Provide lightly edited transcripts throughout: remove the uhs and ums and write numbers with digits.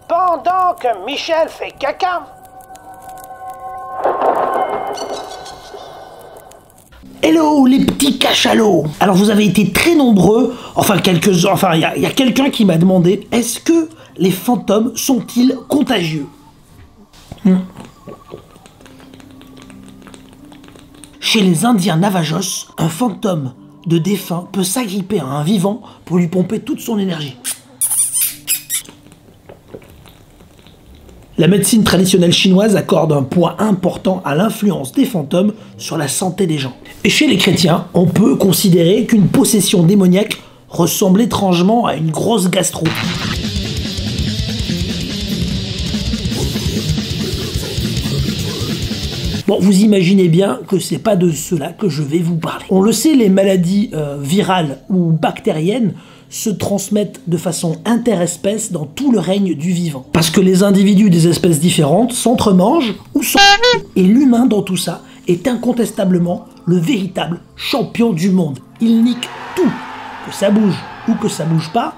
pendant que Michel fait caca. Hello les petits cachalots. Alors vous avez été très nombreux, il y a quelqu'un qui m'a demandé, est-ce que les fantômes sont-ils contagieux? Chez les Indiens Navajos, un fantôme de défunt peut s'agripper à un vivant pour lui pomper toute son énergie. La médecine traditionnelle chinoise accorde un poids important à l'influence des fantômes sur la santé des gens. Et chez les chrétiens, on peut considérer qu'une possession démoniaque ressemble étrangement à une grosse gastro. Bon, vous imaginez bien que c'est pas de cela que je vais vous parler. On le sait, les maladies virales ou bactériennes se transmettent de façon interespèce dans tout le règne du vivant. Parce que les individus des espèces différentes s'entremangent ou sont... Et l'humain dans tout ça est incontestablement le véritable champion du monde. Il nique tout. Que ça bouge ou que ça bouge pas,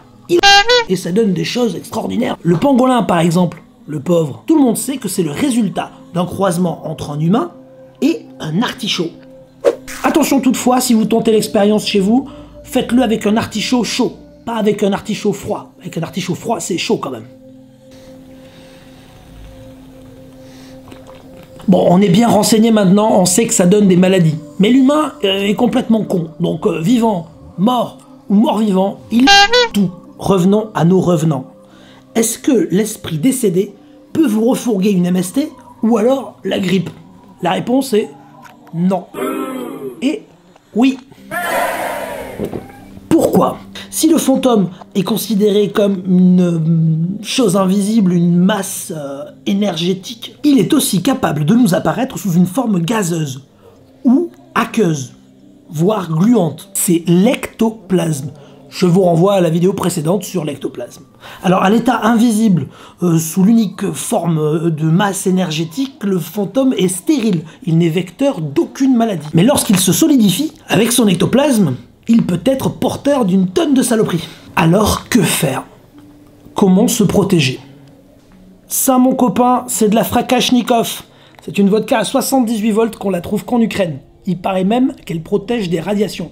et ça donne des choses extraordinaires. Le pangolin par exemple, le pauvre, tout le monde sait que c'est le résultat d'un croisement entre un humain et un artichaut. Attention toutefois, si vous tentez l'expérience chez vous, faites-le avec un artichaut chaud, pas avec un artichaut froid. Avec un artichaut froid, c'est chaud quand même. Bon, on est bien renseigné maintenant, on sait que ça donne des maladies. Mais l'humain est complètement con. Donc vivant, mort ou mort-vivant, il tout. Revenons à nos revenants. Est-ce que l'esprit décédé peut vous refourguer une MST ou alors la grippe? La réponse est non. Et oui. Pourquoi? Si le fantôme est considéré comme une chose invisible, une masse énergétique, il est aussi capable de nous apparaître sous une forme gazeuse ou aqueuse, voire gluante. C'est l'ectoplasme. Je vous renvoie à la vidéo précédente sur l'ectoplasme. Alors à l'état invisible, sous l'unique forme de masse énergétique, le fantôme est stérile. Il n'est vecteur d'aucune maladie. Mais lorsqu'il se solidifie, avec son ectoplasme, il peut être porteur d'une tonne de saloperies. Alors que faire? Comment se protéger? Ça mon copain, c'est de la Frakashnikov. C'est une vodka à 78 volts qu'on la trouve qu'en Ukraine. Il paraît même qu'elle protège des radiations.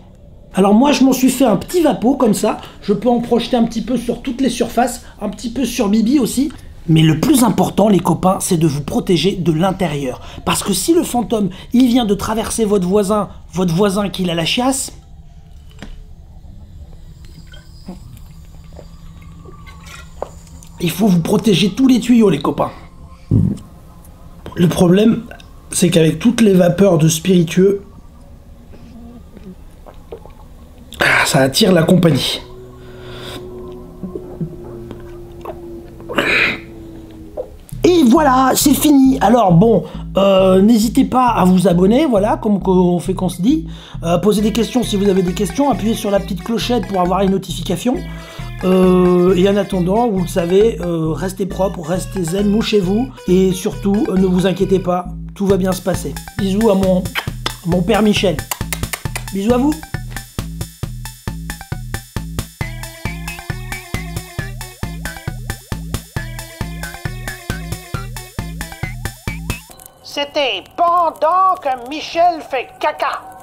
Alors moi je m'en suis fait un petit vapeau comme ça, je peux en projeter un petit peu sur toutes les surfaces, un petit peu sur Bibi aussi. Mais le plus important les copains, c'est de vous protéger de l'intérieur. Parce que si le fantôme, il vient de traverser votre voisin qu'il a la chiasse, il faut vous protéger tous les tuyaux les copains. Le problème, c'est qu'avec toutes les vapeurs de spiritueux, ça attire la compagnie. Et voilà, c'est fini. Alors bon, n'hésitez pas à vous abonner, voilà, comme on fait qu'on se dit. Posez des questions si vous avez des questions, appuyez sur la petite clochette pour avoir les notifications. Et en attendant, vous le savez, restez propre, restez zen, mouchez-vous. Et surtout, ne vous inquiétez pas, tout va bien se passer. Bisous à mon père Michel. Bisous à vous. C'était pendant que Michel fait caca.